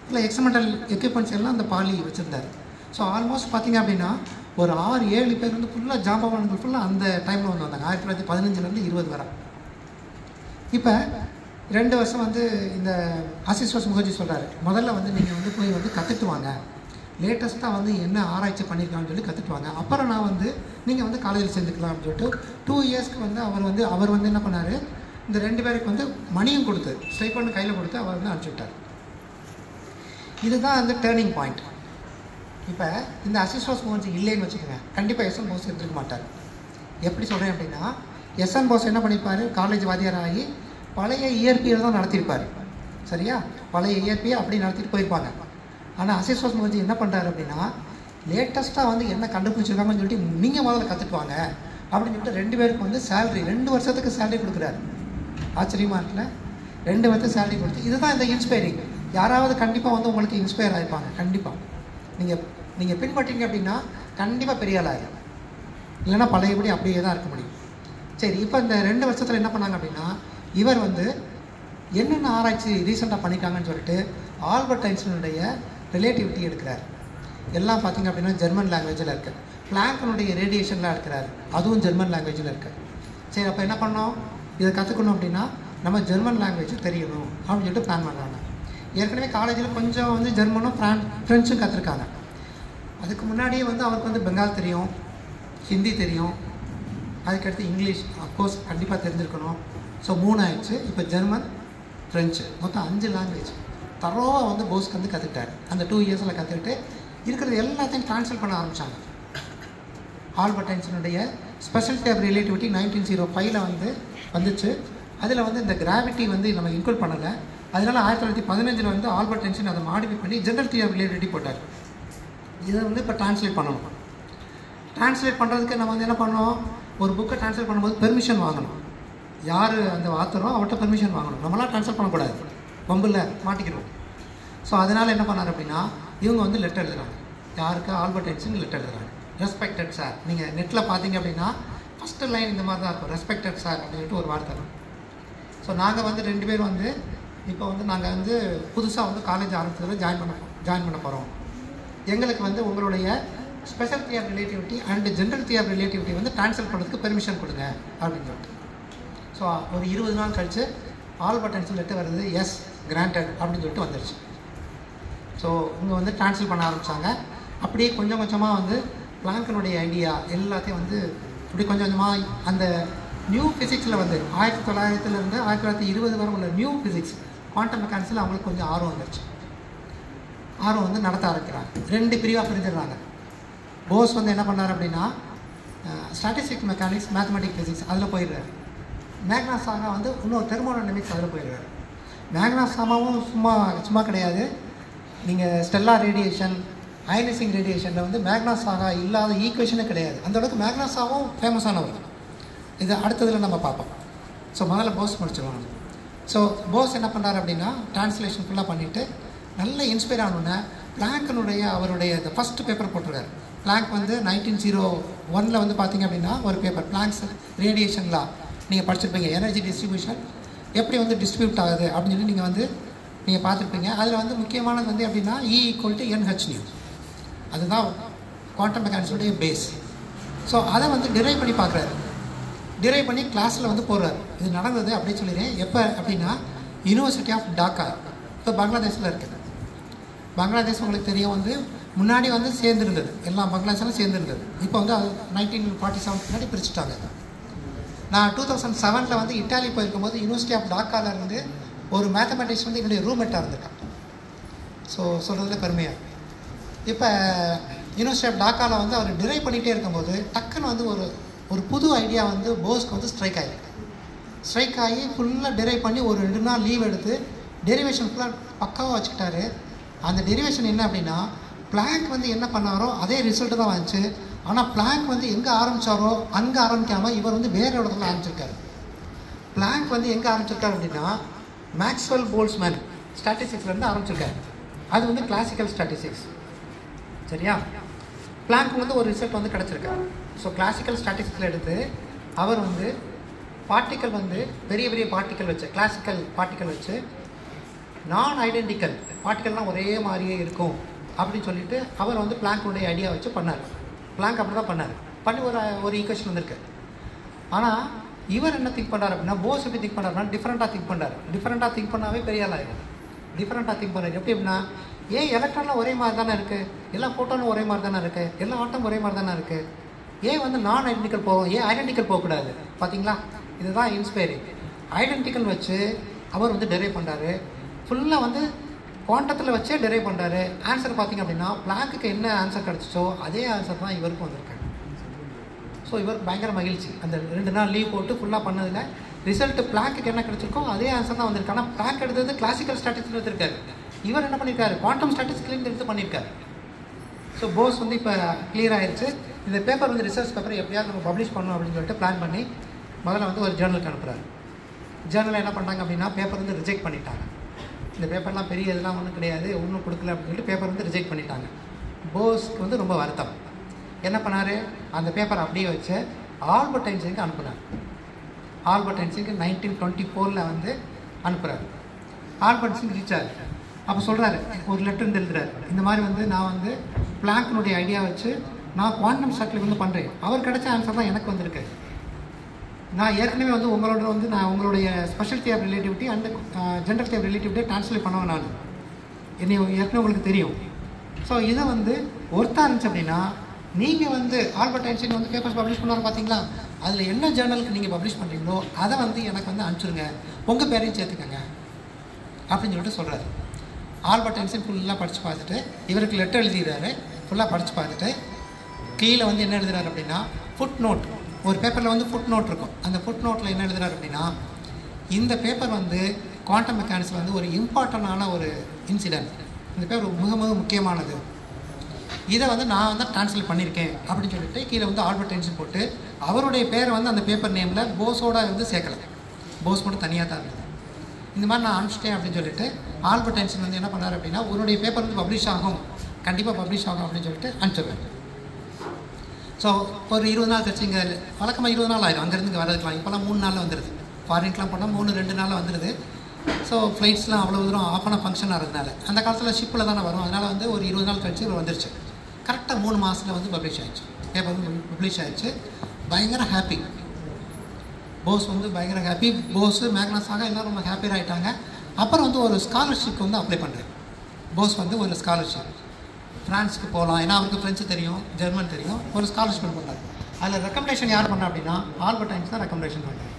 இல்லை எக்ஸ்பெரிமெண்டல் எக்யூப்மெண்ட்ஸ் எல்லாம் அந்த பாலி வச்சுருந்தார். ஸோ ஆல்மோஸ்ட் பார்த்திங்க அப்படின்னா ஒரு 6-7 பேர் வந்து ஃபுல்லாக ஜாம்பவான்கள் ஃபுல்லாக அந்த டைமில் வந்து வந்தாங்க. 1915 20 வரை. இப்போ 2 வருஷம் வந்து இந்த அசிஸ்டோஸ் முகர்ஜி சொல்கிறாரு, முதல்ல வந்து நீங்கள் வந்து போய் வந்து கற்றுட்டு வாங்க, லேட்டஸ்ட்டாக வந்து என்ன ஆராய்ச்சி பண்ணியிருக்காங்கன்னு சொல்லி கற்றுட்டு வாங்க, அப்புறம் நான் வந்து நீங்கள் வந்து காலேஜில் சேர்ந்துக்கலாம் அப்படின்னு சொல்லிட்டு 2 இயர்ஸ்க்கு வந்து அவர் வந்து என்ன பண்ணார், இந்த 2 பேருக்கு வந்து மணியும் கொடுத்து ஸ்டைப்பண்ட் கையில் கொடுத்து அவர் வந்து அனுப்பிச்சி விட்டார். இதுதான் அந்த டேர்னிங் பாயிண்ட். இப்போ இந்த அசிஸ்டோஸ் முகர்ஜி இல்லைன்னு வச்சுக்கோங்க, கண்டிப்பாக எஸ்என் போஸ் இருந்திருக்க மாட்டார். எப்படி சொல்கிறேன் அப்படின்னா, எஸ்என் போஸ் என்ன பண்ணியிருப்பார், காலேஜ் வாத்தியாராகி பழைய இயற்பியை தான் நடத்தியிருப்பார். சரியா, பழைய இயற்பியை அப்படி நடத்திட்டு போயிருப்பாங்க. ஆனால் அசிஸ்டோஸ் முகர்ஜி என்ன பண்ணுறாரு அப்படின்னா, லேட்டஸ்ட்டாக வந்து என்ன கண்டுபிடிச்சிருக்காங்கன்னு சொல்லிட்டு நீங்கள் முதல்ல கற்றுட்டு வாங்க அப்படின்னு சொல்லிட்டு 2 பேருக்கு வந்து சேலரி 2 வருஷத்துக்கு சேலரி கொடுக்குறாரு. ஆச்சரியமாக இருக்குல்ல, 2 வருஷத்துக்கு சேலரி கொடுத்து. இதுதான் இந்த இன்ஸ்பைரிங். யாராவது கண்டிப்பாக வந்து உங்களுக்கு இன்ஸ்பயர் ஆகிருப்பாங்க. கண்டிப்பாக நீங்கள் பின்பற்றிங்க அப்படின்னா கண்டிப்பாக பெரிய ஆள் ஆகிடும், இல்லைன்னா பழையபடி அப்படியே தான் இருக்க முடியும். சரி, இப்போ இந்த 2 வருஷத்தில் என்ன பண்ணாங்க அப்படின்னா, இவர் வந்து என்னென்ன ஆராய்ச்சி ரீசெண்டாக பண்ணிட்டாங்கன்னு சொல்லிட்டு ஆல்பர்ட் ஐன்ஸ்டீனுடைய ரிலேட்டிவிட்டி எடுக்கிறார். எல்லாம் பார்த்திங்க அப்படின்னா ஜெர்மன் லாங்குவேஜில் இருக்குது. பிளாங்க்னுடைய ரேடியேஷன்லாம் எடுக்கிறார், அதுவும் ஜெர்மன் லாங்குவேஜில் இருக்குது. சரி, அப்போ என்ன பண்ணோம், இதை கற்றுக்கணும் அப்படின்னா நம்ம ஜெர்மன் லாங்குவேஜ் தெரியணும் அப்படின்னு சொல்லிட்டு பிளான் பண்ணுறாங்க. ஏற்கனவே காலேஜில் கொஞ்சம் வந்து ஜெர்மனும் ஃப்ரெஞ்சும் கற்றுருக்காங்க. அதுக்கு முன்னாடியே வந்து அவருக்கு வந்து பெங்கால் தெரியும், ஹிந்தி தெரியும், அதுக்கடுத்து இங்கிலீஷ் அஃப்கோர்ஸ் கண்டிப்பாக தெரிஞ்சிருக்கணும். ஸோ 3 ஆயிடுச்சு. இப்போ ஜெர்மன், ஃப்ரெஞ்சு, மொத்தம் 5 லாங்குவேஜ் தரோவாக வந்து போஸ்க்கு வந்து கற்றுக்கிட்டார். அந்த 2 இயர்ஸில் கற்றுக்கிட்டு இருக்கிறது எல்லாத்தையும் ட்ரான்ஸ்லேட் பண்ண ஆரம்பித்தாங்க. ஆல்பர்ட் ஐன்ஸ்டீனுடைய ஸ்பெஷாலிட்டி ஆஃப் ரிலேட்டிவிட்டி 1905 வந்து வந்துச்சு. அதில் வந்து இந்த கிராவிட்டி வந்து நம்ம இன்க்ளூட் பண்ணலை. அதனால் 1915 வந்து ஆல்பர்ட் ஐன்ஸ்டீன் அதை மாடிஃபை பண்ணி ஜெனரல் தியரி ஆஃப் ரிலேட்டிவிட்டி போட்டார். இதை வந்து இப்போ ட்ரான்ஸ்லேட் பண்ணணும். ட்ரான்ஸ்லேட் பண்ணுறதுக்கு நம்ம வந்து என்ன பண்ணோம், ஒரு புக்கை ட்ரான்ஸ்லேட் பண்ணும்போது பெர்மிஷன் வாங்கணும். யார் அந்த ஆத்தரோ அவர்கிட்ட பெர்மிஷன் வாங்கணும். நம்மளாம் ட்ரான்ஸ்லேட் பண்ணக்கூடாது, பம்பில் மாட்டிக்கிறோம். ஸோ அதனால் என்ன பண்ணார் அப்படின்னா, இவங்க வந்து லெட்டர் எழுதுகிறாங்க. யாருக்கு, ஆல்பர்ட் ஐன்ஸ்டீன் லெட்டர் எழுதுகிறாங்க. Respected sir. நீங்கள் நெட்டில் பார்த்தீங்க அப்படின்னா ஃபஸ்ட்டு லைன் இந்த மாதிரி தான் இருக்கும், ரெஸ்பெக்டட் சார் அப்படின்ட்டு ஒரு வார்த்தை இருக்கும். ஸோ நாங்கள் வந்து 2 பேர் வந்து இப்போ வந்து நாங்கள் வந்து புதுசாக வந்து காலேஜ் ஆரம்பிச்சதில் ஜாயின் பண்ண போகிறோம். எங்களுக்கு வந்து உங்களுடைய special theory relativity and general their relativity வந்து ட்ரான்ஸ்ஃபர் பண்ணுறதுக்கு பெர்மிஷன் கொடுங்க அப்படின்னு சொல்லிட்டு. ஸோ ஒரு 20 நாள் கழித்து ஆல்பர்ட் ஐன்ஸ்டீன் லெட்டர் வருது, எஸ் கிராண்டட் அப்படின்னு சொல்லிட்டு வந்துடுச்சு. ஸோ இங்கே வந்து ட்ரான்ஸ்ஃபர் பண்ண ஆரம்பித்தாங்க. அப்படியே கொஞ்சம் கொஞ்சமாக வந்து பிளாங்கினுடைய ஐடியா எல்லாத்தையும் வந்து இப்படி கொஞ்சம் கொஞ்சமாக அந்த நியூ ஃபிசிக்ஸில் வந்து 1900 1920 வரை உள்ள நியூ ஃபிசிக்ஸ் குவாண்டம் மெக்கானிக்ஸில் அவங்களுக்கு கொஞ்சம் ஆர்வம் வந்துருச்சு. ஆர்வம் வந்து நடத்த ஆரம்பிக்கிறாங்க. 2 பிரிவாக பிரிஞ்சிடுறாங்க. போஸ் வந்து என்ன பண்ணார் அப்படின்னா ஸ்டாட்டிஸ்டிக் மெக்கானிக்ஸ், மேத்தமெட்டிக் ஃபிசிக்ஸ் அதில் போயிடுறாரு. மேக்னாஸ் சாகா வந்து இன்னொரு தெர்மோடைனமிக்ஸ் அதில் போயிடுறாரு. மேக்னாஸ் சாமாவும் சும்மா கிடையாது. நீங்கள் ஸ்டெல்லார் ரேடியேஷன், அயனைசிங் ரேடியேஷனில் வந்து மேக்னாஸ் சாகா இல்லாத ஈக்குவேஷனே கிடையாது. அந்தளவுக்கு மேக்னாஸ் சாகாவும் ஃபேமஸானவர். இது அடுத்ததில் நம்ம பார்ப்போம். ஸோ முதல்ல போஸ் முடிச்சிடுவாங்க. ஸோ போஸ் என்ன பண்ணுறாரு அப்படின்னா டிரான்ஸ்லேஷன் ஃபுல்லாக பண்ணிவிட்டு நல்ல இன்ஸ்பயர் ஆனோன்னே பிளாங்கினுடைய அவருடைய இந்த ஃபஸ்ட்டு பேப்பர் போட்டிருக்காரு. பிளாங்க் வந்து 1901 வந்து பார்த்திங்க அப்படின்னா ஒரு பேப்பர் பிளாங்க்ஸ் ரேடியேஷன்லாம் நீங்கள் படிச்சிருப்பீங்க. எனர்ஜி டிஸ்ட்ரிபியூஷன் எப்படி வந்து டிஸ்ட்ரிபியூட் ஆகுது அப்படின்னு சொல்லி நீங்கள் பார்த்துருப்பீங்க. அதில் வந்து முக்கியமானது வந்து எப்படின்னா E=Nhν. அதுதான் குவாண்டம் மெக்கானிக்ஸுடைய பேஸ். ஸோ அதை வந்து டிரைவ் பண்ணி பார்க்குறாரு. டிரைவ் பண்ணி கிளாஸில் வந்து போடுறாரு. இது நடந்தது அப்படின்னு சொல்லிடுறேன். எப்போ அப்படின்னா யூனிவர்சிட்டி ஆஃப் டாக்கா, இப்போ பங்களாதேஷில் இருக்குது. பங்களாதேஷ் உங்களுக்கு தெரியும் வந்து முன்னாடி வந்து சேர்ந்துருந்தது, எல்லாம் பங்களாதேஷெல்லாம் சேர்ந்துருந்தது. இப்போ வந்து அது 1947 முன்னாடி பிரிச்சுட்டாங்க. நான் 2007 வந்து இட்டாலி போயிருக்கும்போது யூனிவர்சிட்டி ஆஃப் டாக்காவில் இருந்து ஒரு மேத்தமெட்டிக்ஸ் வந்து என்னுடைய ரூம்மேட்டாக இருந்திருக்கான். ஸோ சொல்கிறதுல பெருமையாக. இப்போ யூனிவர்சிட்டி ஆஃப் டாக்காவில் வந்து அவர் டிரைவ் பண்ணிகிட்டே இருக்கும்போது டக்குன்னு வந்து ஒரு புது ஐடியா வந்து போஸ்க்கு வந்து ஸ்ட்ரைக் ஆகி ஃபுல்லாக டிரைவ் பண்ணி ஒரு 2 நாள் லீவ் எடுத்து டெரிவேஷன் ஃபுல்லாக பக்காவாக வச்சுக்கிட்டாரு. அந்த டெரிவேஷன் என்ன அப்படின்னா பிளாங்க் வந்து என்ன பண்ணாரோ அதே ரிசல்ட்டு தான் வந்துச்சு. ஆனால் பிளாங்க் வந்து எங்கே ஆரம்பித்தாரோ அங்கே ஆரம்பிக்காமல் இவர் வந்து வேறு இடத்துல ஆரம்பிச்சிருக்காரு. பிளாங்க் வந்து எங்கே ஆரம்பிச்சிருக்காரு அப்படின்னா மேக்ஸ்வெல் போல்ட்ஸ்மேன் ஸ்டாட்டிஸ்டிக்ஸ்லேருந்து ஆரம்பிச்சிருக்காரு. அது வந்து கிளாசிக்கல் ஸ்டாட்டிஸ்டிக்ஸ். சரியா? பிளாங்க் வந்து ஒரு ரிசல்ட் வந்து கிடச்சிருக்காரு. ஸோ கிளாசிக்கல் ஸ்டாட்டிஸ்டிக்ஸில் எடுத்து அவர் வந்து பார்ட்டிக்கல் வந்து பெரிய பெரிய பார்ட்டிக்கல் வச்சு, கிளாசிக்கல் பார்ட்டிக்கல் வச்சு நான் ஐடென்டிக்கல் பார்ட்டிக்கல்னால் ஒரே மாதிரியே இருக்கும் அப்படின்னு சொல்லிட்டு அவர் வந்து பிளாங்க்குடைய ஐடியா வச்சு பண்ணார். பிளாங்க் அப்படி தான் பண்ணி ஒரு ஈக்குவேஷன் வந்திருக்கு. ஆனால் இவர் என்ன திங்க் பண்ணார் அப்படின்னா போஸ் எப்படி திங்க் பண்ணார்னா டிஃப்ரெண்ட்டாக திங்க் பண்ணாவே பெரிய ஆள் ஆகிடும். டிஃப்ரெண்ட்டாக திங்க் பண்ணார். எப்படி அப்படின்னா ஏன் எலக்ட்ரான்லாம் ஒரே மாதிரி தானே இருக்குது, எல்லா ஃபோட்டானும் ஒரே மாதிரி தானே இருக்குது, எல்லா ஆட்டம் ஒரே மாதிரி தானே இருக்குது, ஏன் வந்து நான் ஐடென்டிக்கல் போகும், ஏன் ஐடென்டிக்கல் போகக்கூடாது? பார்த்தீங்களா, இதுதான் இன்ஸ்பைரிங். ஐடென்டிக்கல் வச்சு அவர் வந்து டெரைவ் பண்ணுறாரு. ஃபுல்லாக வந்து குவாண்டத்தில் வச்சே டெரைவ் பண்ணுறாரு. ஆன்சர் பார்த்திங்க அப்படின்னா பிளாங்க்குக்கு என்ன ஆன்சர் கிடச்சிச்சோ அதே ஆன்சர் தான் இவருக்கும் வந்திருக்காங்க. ஸோ இவருக்கு பயங்கர மகிழ்ச்சி. அந்த 2 நாள் லீவ் போட்டு ஃபுல்லாக பண்ணதில் ரிசல்ட்டு பிளாங்க்குக்கு என்ன கிடச்சிருக்கோ அதே ஆன்சர் தான் வந்திருக்கு. ஆனால் பிளாங்க் எடுத்தது கிளாசிக்கல் ஸ்டாட்டிஸ்டிக்ஸ் எடுத்திருக்காரு. இவர் என்ன பண்ணியிருக்காரு, குவாண்டம் ஸ்டாட்டிஸ்டிக்ஸ்லேருந்து எடுத்து பண்ணியிருக்காரு. ஸோ போஸ் வந்து இப்போ கிளியர் ஆகிடுச்சு. இந்த பேப்பர் வந்து ரிசர்ச் பேப்பர் எப்படியாவது நம்ம பப்ளிஷ் பண்ணணும் அப்படின்னு சொல்லிட்டு பிளான் பண்ணி முதல்ல வந்து ஒரு ஜேர்னலுக்கு அனுப்புகிறாரு. ஜேர்னலில் என்ன பண்ணாங்க அப்படின்னா பேப்பர் வந்து ரிஜெக்ட் பண்ணிட்டாங்க. இந்த பேப்பர்லாம் பெரிய இதெல்லாம் ஒன்றும் கிடையாது, ஒன்றும் கொடுக்கல அப்படின்னு சொல்லிட்டு பேப்பர் வந்து ரிஜெக்ட் பண்ணிட்டாங்க. போஸ்க்கு வந்து ரொம்ப வருத்தம். என்ன பண்ணார், அந்த பேப்பர் அப்படியே வச்சு ஆல்பர்ட் ஐன்ஸ்டீனுக்கு அனுப்புனார். ஆல்பர்ட் ஐன்ஸ்டீனுக்கு 1924 வந்து அனுப்புகிறார். ஆல்பர்ட் ஐன்ஸ்டீன் ரீச் ஆகுது. அப்போ சொல்கிறாரு, ஒரு லெட்டர் எழுதுறாரு, இந்த மாதிரி வந்து நான் வந்து பிளாங்க்னுடைய ஐடியா வச்சு நான் குவாண்டம் ஸ்டாட்டிஸ்டிக்ஸ் வந்து பண்ணுறேன். அவர் கிடைச்ச ஆன்சர் தான் எனக்கு வந்திருக்கு. நான் ஏற்கனவே வந்து உங்களுடைய special theory relativity and general theory ரிலேட்டிவிட்டியை ட்ரான்ஸ்லேட் பண்ணுவேன். நான் என்னை ஏற்கனவே உங்களுக்கு தெரியும். ஸோ இதை வந்து ஒர்த்தாக இருந்துச்சு அப்படின்னா நீங்கள் வந்து ஆல்பர்ட் ஐன்ஸ்டீன் வந்து பேப்பர்ஸ் பப்ளிஷ் பண்ணுவாங்க பார்த்தீங்களா, அதில் என்ன ஜேர்னலுக்கு நீங்கள் பப்ளிஷ் பண்ணுறீங்களோ அதை வந்து எனக்கு வந்து அனுப்பிச்சுருங்க, உங்கள் பேரையும் சேர்த்துக்கங்க அப்படின்னு சொல்லிட்டு சொல்கிறாரு. ஆல்பர்ட் ஐன்ஸ்டீன் ஃபுல்லாக படித்து பார்த்துட்டு இவருக்கு லெட்டர் எழுதிடுறாரு. ஃபுல்லாக படித்து பார்த்துட்டு கீழே வந்து என்ன எழுதுறாரு அப்படின்னா ஃபுட் நோட், ஒரு பேப்பரில் வந்து ஃபுட் நோட் இருக்கும். அந்த ஃபுட் நோட்டில் என்ன எழுதுறாரு அப்படின்னா இந்த பேப்பர் வந்து குவாண்டம் மெக்கானிக்ஸில் வந்து ஒரு இம்பார்ட்டண்டான ஒரு இன்சிடென்ட், இந்த பேப்பர் மிக மிக முக்கியமானது, இதை வந்து நான் வந்து ட்ரான்ஸ்லேட் பண்ணியிருக்கேன் அப்படின்னு சொல்லிட்டு கீழே வந்து ஆல்பர்ட் ஐன்ஸ்டீன் போட்டு அவருடைய பேரை வந்து அந்த பேப்பர் நேமில் போஸோட வந்து சேர்க்கலை, போஸ் மட்டும் தனியாக தான் இருந்தது. இந்த மாதிரி நான் அனுப்பிச்சிட்டேன் அப்படின்னு சொல்லிட்டு ஆல்பர்ட் ஐன்ஸ்டீன் வந்து என்ன பண்ணார் அப்படின்னா உன்னுடைய பேப்பர் வந்து பப்ளிஷ் ஆகும், கண்டிப்பாக பப்ளிஷ் ஆகும் அப்படின்னு சொல்லிட்டு அனுப்பிச்சிடுவேன். ஸோ ஒரு 20 நாள் கழிச்சு இங்கே வழக்கமாக 20 நாள் ஆயிடும் அங்கேருந்து இங்கே வரதுக்கலாம். இப்போலாம் 3 நாளில் வந்துடுது. ஃபாரின்க்கெலாம் போனால் 3-2 நாளில் வந்துடுது. ஸோ ஃப்ளைட்ஸ்லாம் அவ்வளோ தூரம் ஆஃப் ஆன ஃபங்க்ஷனாக இருந்ததுனால அந்த காலத்தில் ஷிப்பில் தானே வரும், அதனால் வந்து ஒரு 20 நாள் கழிச்சு வந்துருச்சு. கரெக்டாக 3 மாதத்தில் வந்து பப்ளிஷ் ஆகிடுச்சு. பேப்பர் வந்து பப்ளிஷ் ஆகிடுச்சு. பயங்கர ஹாப்பி. போஸ் வந்து பயங்கர ஹாப்பி. போஸு மேக்னஸாக எல்லோரும் ரொம்ப ஹாப்பியாக ஆகிட்டாங்க. அப்புறம் வந்து ஒரு ஸ்காலர்ஷிப் வந்து அப்ளை பண்ணுறாரு. போஸ் வந்து ஒரு ஸ்காலர்ஷிப் ஃப்ரான்ஸுக்கு போகலாம், ஏன்னா அவருக்கு ஃப்ரெஞ்சு தெரியும், ஜெர்மன் தெரியும். ஒரு ஸ்காலர்ஷிப் பண்ணுறாரு. அதில் ரெக்கமெண்டேஷன் யார் பண்ணா அப்படின்னா ஆல்பர்ட் ஐன்ஸ்டைன் தான் ரெக்கமெண்டேஷன் பண்ணுறாரு.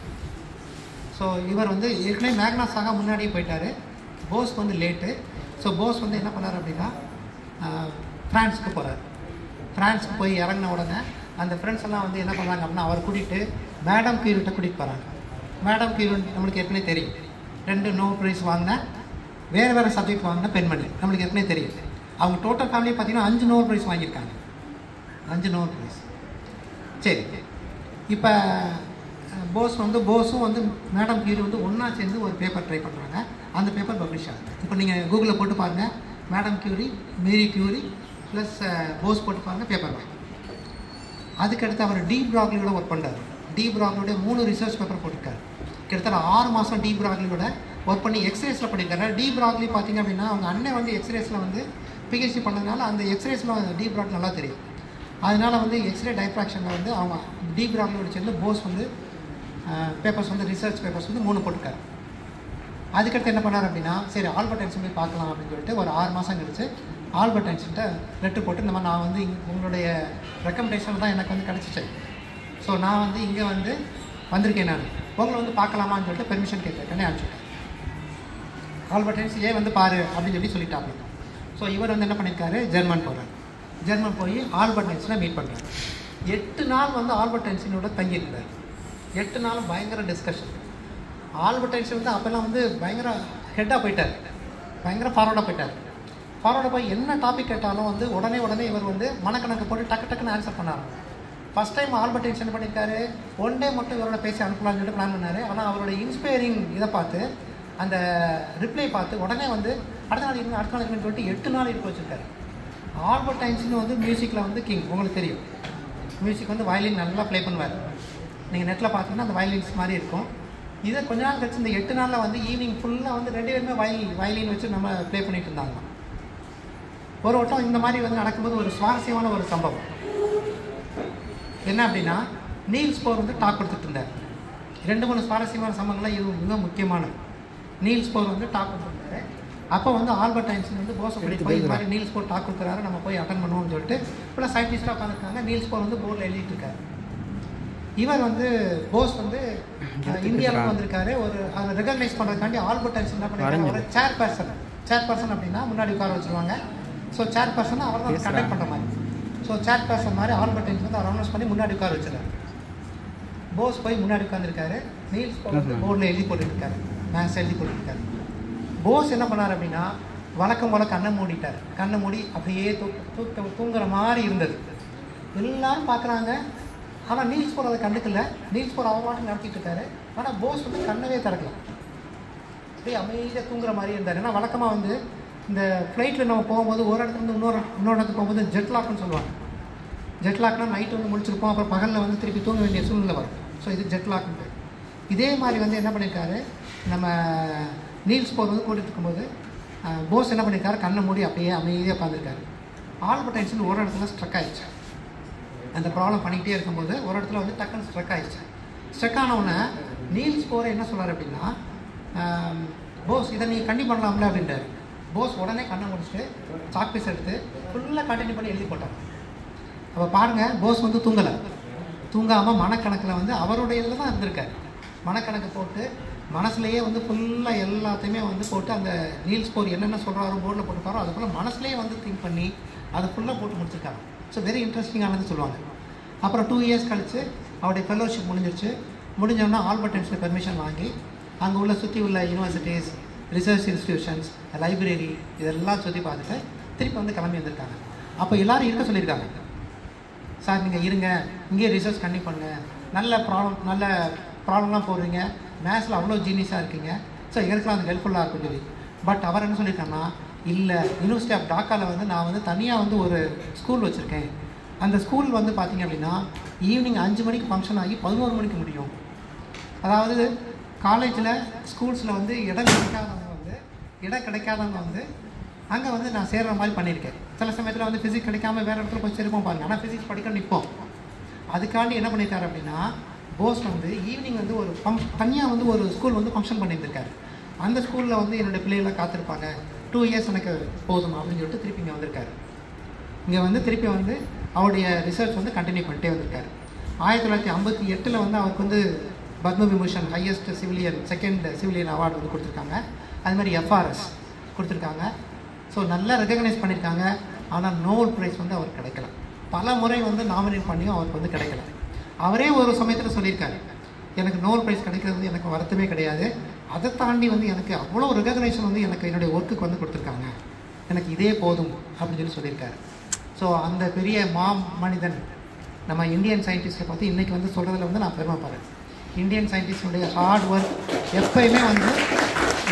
ஸோ இவர் வந்து ஏற்கனவே மேக்னாஸாக முன்னாடியே போயிட்டார். போஸ்க்கு வந்து லேட்டு. ஸோ போஸ் வந்து என்ன பண்ணார் அப்படின்னா ஃப்ரான்ஸுக்கு போகிறார். ஃப்ரான்ஸுக்கு போய் இறங்கின உடனே அந்த ஃப்ரெண்ட்ஸ் எல்லாம் வந்து என்ன பண்ணுறாங்க அப்படின்னா அவர் கூட்டிகிட்டு மேடம் கியூரிட்ட கூட்டிகிட்டு போகிறாங்க. மேடம் கியூரி நம்மளுக்கு ஏற்கனவே தெரியும், 2 நோபல் ப்ரைஸ் வாங்கின வேறு சப்ஜெக்ட் வாங்கின பெண்மணி, நம்மளுக்கு ஏற்கனவே தெரியும். அவங்க டோட்டல் ஃபேமிலி பார்த்தீங்கன்னா 5 நோபல் ப்ரைஸ் வாங்கியிருக்காங்க. 5 நோபல் ப்ரைஸ். சரி, இப்போ போஸும் வந்து மேடம் கியூரி வந்து ஒன்றா சேர்ந்து ஒரு பேப்பர் ட்ரை பண்ணுறாங்க. அந்த பேப்பர் பப்ளிஷ் ஆகுது. இப்போ நீங்கள் கூகுளில் போட்டு பாருங்கள், madam Curie, Marie Curie plus Bose போட்டு பாருங்கள், பேப்பர் வாங்க. அதுக்கடுத்து அவர் டி ப்ராக்லியோட ஒர்க் பண்ணுறாரு. டி ப்ராக்லியோட 3 ரிசர்ச் பேப்பர் போட்டிருக்காரு. கிட்டத்தட்ட 6 மாதம் டி ப்ராக்லியோட ஒர்க் பண்ணி எக்ஸ்ரேஸில் பண்ணியிருக்காரு. டி ப்ராக்லி பார்த்திங்க அப்படின்னா அவங்க அண்ணன் வந்து எக்ஸ்ரேஸில் வந்து பிஹெச்டி பண்ணதுனால அந்த எக்ஸ்ரேஸில் டி ப்ராக்லி நல்லா தெரியும். அதனால் வந்து எக்ஸ்ரே டைஃப்ராக்ஷனில் வந்து அவங்க டி ப்ராக்லியோட சேர்ந்து போஸ் வந்து பேப்பர்ஸ் வந்து ரிசர்ச் பேப்பர்ஸ் வந்து 3 போட்டிருக்காரு. அதுக்கடுத்து என்ன பண்ணார் அப்படின்னா சரி ஆல்பர்ட் ஐன்ஸ்டைன் போய் பார்க்கலாம் அப்படின்னு சொல்லிட்டு ஒரு 6 மாதம் கழிச்சு ஆல்பர்ட் ஐன்ஸ்டைன்ட்ட லெட்டர் போட்டு நான் வந்து உங்களுடைய ரெக்கமெண்டேஷன் தான் எனக்கு வந்து கிடச்சிச்சு. ஸோ நான் வந்து இங்கே வந்து வந்திருக்கேன், நான் உங்களை வந்து பார்க்கலாமான்னு சொல்லிட்டு பெர்மிஷன் கேட்குறேன் அனுப்பிச்சுட்டேன். ஆல்பர்ட் ஐன்ஸ்டைன் ஏன் வந்து பாரு அப்படின்னு சொல்லிட்டாங்க. ஸோ இவர் வந்து என்ன பண்ணியிருக்காரு, ஜெர்மன் போகிறார். ஜெர்மன் போய் ஆல்பர்ட் ஐன்ஸ்டைனை மீட் பண்ணுறாரு. 8 நாள் வந்து ஆல்பர்ட் ஐன்ஸ்டைனோட தங்கியிருந்தார். 8 நாளும் பயங்கர டிஸ்கஷன். ஆல்பர்ட் ஐன்ஸ்டைன் வந்து அப்போல்லாம் வந்து பயங்கர ஹெட்டாக போயிட்டார், பயங்கர ஃபார்வர்டாக போயிட்டார். ஃபார்வர்டாக போய் என்ன டாபிக் கேட்டாலும் வந்து உடனே இவர் வந்து மனக்கணக்கு போட்டு டக்குன்னு ஆன்சர் பண்ணார். ஃபஸ்ட் டைம் ஆல்பர்ட் ஐன்ஸ்டைன் என்ன பண்ணியிருக்காரு, 1 டே மட்டும் இவரோட பேசி அனுப்பலாம்னு சொல்லிட்டு பிளான் பண்ணார். ஆனால் அவரோட இன்ஸ்பைரிங் இதை பார்த்து அந்த ரிப்ளை பார்த்து உடனே வந்து அடுத்த நாள் இருக்குன்னு சொல்லிட்டு 8 நாள் இருக்க வச்சுருக்காரு. ஆல்பர்ட் ஐன்ஸ்டைன் வந்து மியூசிக்கில் வந்து கிங், உங்களுக்கு தெரியும். மியூசிக் வந்து வயலின் நல்லா ப்ளே பண்ணுவார். நீங்கள் நெட்டில் பார்த்தீங்கன்னா அந்த வயலின்ஸ் மாதிரி இருக்கும். இதை கொஞ்ச நாள் கழிச்சு இந்த 8 நாளில் வந்து ஈவினிங் ஃபுல்லாக வந்து 2 பேருமே வயலின் வச்சு நம்ம ப்ளே பண்ணிட்டு இருந்தாங்க. ஒரு வட்டம் இந்த மாதிரி வந்து நடக்கும்போது ஒரு சுவாரஸ்யமான ஒரு சம்பவம் என்ன அப்படின்னா, நீல்ஸ் போர் வந்து டாக் கொடுத்துட்டு இருந்தார். 2-3 சுவாரஸ்யமான சம்பவங்கள்லாம் இது மிக முக்கியமானது. நீல்ஸ் போர் வந்து டாக் கொடுத்துருந்தாரு. அப்போ வந்து ஆல்பர்ட் ஐன்ஸ்டைன் வந்து போஸை போய் இந்த மாதிரி நீல்ஸ் போர் டாக் கொடுக்குறாரு, நம்ம போய் அட்டன் பண்ணுவோம்னு சொல்லிட்டு இப்போ சயின்டிஸ்டாக உட்காந்துருக்காங்க. நீல்ஸ் போர் வந்து போர்டில் எழுதிட்டு இருக்காரு. இவர் வந்து போஸ் வந்து இந்தியாவில் வந்திருக்காரு. ஒரு அதை ரெகக்னைஸ் பண்ணுறதுக்காண்டி ஆல்பர்ட் ஐன்ஸ்டைன் என்ன பண்ணியிருக்காரு, ஒரு சேர்பர்சன் அப்படின்னா முன்னாடி உட்கார வச்சுருவாங்க. ஸோ சேர்பர்சனை அவர் தான் கண்டக்ட் பண்ணுற மாதிரி. ஸோ சேர்பர்சன் மாதிரி ஆல்பர்ட் ஐன்ஸ்டைன் வந்து அவர் அனௌன்ஸ் பண்ணி முன்னாடி உட்கார வச்சுருக்காரு. போஸ் போய் முன்னாடி உட்காந்துருக்காரு. நீல்ஸ் போர்டில் எழுதி போட்டுருக்காரு, மேக்ஸ் எழுதி போட்டுருக்காரு. போஸ் என்ன பண்ணார் அப்படின்னா வழக்கம் போல் கண்ணை மூடிட்டார். கண்ணை மூடி அப்படியே தூங்குற மாதிரி இருந்தது. எல்லாரும் பார்க்குறாங்க. ஆனால் நீல்ஸ் போர் அதை கண்டுக்கல. நீல்ஸ் போர் அவர் மட்டும் நடத்திட்டு இருக்காரு. ஆனால் போஸ் வந்து கண்ணவே திறக்கலாம், அப்படியே அமைதியாக தூங்குற மாதிரி இருந்தார். ஏன்னா வழக்கமாக வந்து இந்த ஃப்ளைட்டில் நம்ம போகும்போது ஒரு இடத்துல வந்து இன்னொரு இடத்துக்கு போகும்போது ஜெட்லாக்னு சொல்லுவாங்க. ஜெட்லாக்னா நைட்டு வந்து முடிச்சிருப்போம், அப்புறம் பகலில் வந்து திருப்பி தூங்க வேண்டிய சூழ்நிலை வரும். ஸோ இது ஜெட்லாக்னு. இதே மாதிரி வந்து என்ன பண்ணியிருக்காரு, நம்ம நீல்ஸ் போர் வந்து கூட்டிகிட்டு இருக்கும்போது போஸ் என்ன பண்ணியிருக்காரு, கண்ணை மூடி அப்படியே அமைதியாக உட்காந்துருக்காரு. ஆல்பர்ட் ஐன்ஸ்டைன் ஒரு இடத்துல ஸ்ட்ரக் ஆகிடுச்சு. அந்த ப்ராப்ளம் பண்ணிக்கிட்டே இருக்கும்போது ஒரு இடத்துல வந்து டக்குன்னு ஸ்ட்ரக் ஆகிடுச்சு. ஸ்ட்ரக் ஆனவுடனே நீல்ஸ் போரை என்ன சொல்கிறார் அப்படின்னா, போஸ் இதை நீங்கள் கண்டிப்பாக பண்ணலாம்ல அப்படின்றாரு. போஸ் உடனே கண்ணை முடிச்சுட்டு சாக் பீஸ் எடுத்து ஃபுல்லாக கண்டினியூ பண்ணி எழுதி போட்டார். அப்போ பாருங்கள், போஸ் வந்து தூங்காமல் மனக்கணக்கில் வந்து அவருடைய இதில் தான் இருந்திருக்காரு. மனக்கணக்கு போட்டு மனசுலேயே வந்து ஃபுல்லாக எல்லாத்தையுமே வந்து போட்டு அந்த நீல்ஸ் போர் என்னென்ன சொல்கிறாரோ போர்டில் போட்டுருக்காரோ அது ஃபுல்லாக மனசுலேயே வந்து திங்க் பண்ணி அதை ஃபுல்லாக போட்டு முடிச்சிருக்காரு. ஸோ வெரி இன்ட்ரெஸ்டிங்கானது சொல்லுவாங்க. அப்புறம் 2 இயர்ஸ் கழித்து அவருடைய ஃபெலோஷிப் முடிஞ்சிருச்சு. முடிஞ்சோன்னா ஆல்பர்ட் ஐன்ஸ்டைன் பெர்மிஷன் வாங்கி அங்கே உள்ள சுற்றி உள்ள யூனிவர்சிட்டிஸ், ரிசர்ச் இன்ஸ்டிடியூஷன்ஸ், லைப்ரரி இதெல்லாம் சுற்றி பார்த்துட்டு திருப்பி வந்து கிளம்பி வந்திருக்காங்க. அப்போ எல்லோரும் இருக்க சொல்லியிருக்காங்க. சார் நீங்கள் இருங்க, இங்கேயே ரிசர்ச் கண்டிப்பாக பண்ணுங்கள், நல்ல ப்ராப்ளம்லாம் போடுறீங்க, மேத்ஸில் அவ்வளோ ஜீனியஸாக இருக்கீங்க, ஸோ எங்களுக்குலாம் அது ஹெல்ப்ஃபுல்லாக இருக்குன்னு சொல்லி. பட் அவர் என்ன சொல்லியிருக்காங்கன்னா, இல்லை யூனிவர்சிட்டி ஆஃப் டாக்காவில் வந்து நான் வந்து தனியாக வந்து ஒரு ஸ்கூல் வச்சுருக்கேன். அந்த ஸ்கூல் வந்து பார்த்திங்க அப்படின்னா ஈவினிங் 5 மணிக்கு ஃபங்க்ஷன் ஆகி 11 மணிக்கு முடியும். அதாவது காலேஜில் ஸ்கூல்ஸில் வந்து இடம் கிடைக்காதவங்க வந்து அங்கே வந்து நான் சேர்கிற மாதிரி பண்ணியிருக்கேன். சில சமயத்தில் வந்து ஃபிசிக்ஸ் கிடைக்காம வேறு இடத்துல போய் சேருப்போம் பாருங்கள். ஆனால் ஃபிசிக்ஸ் படிக்க நிற்போம். அதுக்காண்டி என்ன பண்ணியிருக்காரு அப்படின்னா, போஸ் வந்து ஈவினிங் வந்து ஒரு தனியாக வந்து ஒரு ஸ்கூல் வந்து ஃபங்க்ஷன் பண்ணியிருந்திருக்காரு. அந்த ஸ்கூலில் வந்து என்னுடைய பிள்ளைகளை காத்திருப்பாங்க, 2 இயர்ஸ் எனக்கு போதும் அப்படின்னு சொல்லிட்டு திருப்பி இங்கே வந்திருக்காரு. இங்கே வந்து திருப்பி வந்து அவருடைய ரிசர்ச் வந்து கண்டினியூ பண்ணிட்டே வந்திருக்காரு. 1958 வந்து அவருக்கு வந்து Padma Vibhushan highest civilian, second civilian award வந்து கொடுத்துருக்காங்க. அது மாதிரி எஃப்ஆர்எஸ் கொடுத்துருக்காங்க. ஸோ நல்லா ரெகக்னைஸ் பண்ணியிருக்காங்க. ஆனால் நோபல் ப்ரைஸ் வந்து அவருக்கு கிடைக்கல. பல முறை வந்து நாமினேட் பண்ணியும் அவருக்கு வந்து கிடைக்கல. அவரே ஒரு சமயத்தில் சொல்லியிருக்காரு, எனக்கு நோபல் ப்ரைஸ் கிடைக்கிறது எனக்கு வருத்தமே கிடையாது, அதை தாண்டி வந்து எனக்கு அவ்வளோ ரெகக்னைசேஷன் வந்து எனக்கு என்னுடைய ஒர்க்குக்கு வந்து கொடுத்துருக்காங்க, எனக்கு இதே போதும் அப்படின்னு சொல்லியிருக்காரு. ஸோ அந்த பெரிய மனிதன் நம்ம இந்தியன் சயின்டிஸ்ட்டை பார்த்து இன்றைக்கி வந்து சொல்கிறதுல வந்து நான் பெருமைப்படுறேன். இந்தியன் சயின்டிஸ்டுடைய ஹார்ட் ஒர்க் எப்போயுமே வந்து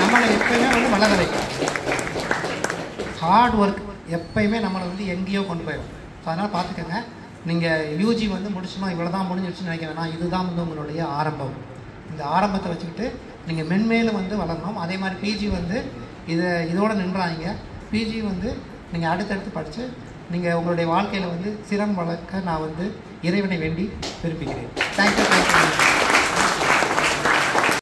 நம்மளை எப்போயுமே வந்து வளர வைக்கும். ஹார்ட் ஒர்க் எப்போயுமே நம்மளை வந்து எங்கேயோ கொண்டு போயிடும். ஸோ அதனால் பார்த்துக்கோங்க, நீங்கள் யூஜி வந்து முடிச்சணும், இவ்வளோ தான் முடிஞ்சிடுச்சுன்னு நினைக்கிறேன்னா இதுதான் வந்து உங்களுடைய ஆரம்பம். இந்த ஆரம்பத்தை வச்சுக்கிட்டு நீங்கள் மென்மேலும் வந்து வளரணும். அதே மாதிரி பிஜி வந்து இதோடு நின்றாங்க. பிஜி வந்து நீங்கள் அடுத்தடுத்து படித்து நீங்கள் உங்களுடைய வாழ்க்கையில் வந்து சிரம் வளர்க்க நான் வந்து இறைவனை வேண்டி விரும்புகிறேன். தேங்க்யூ.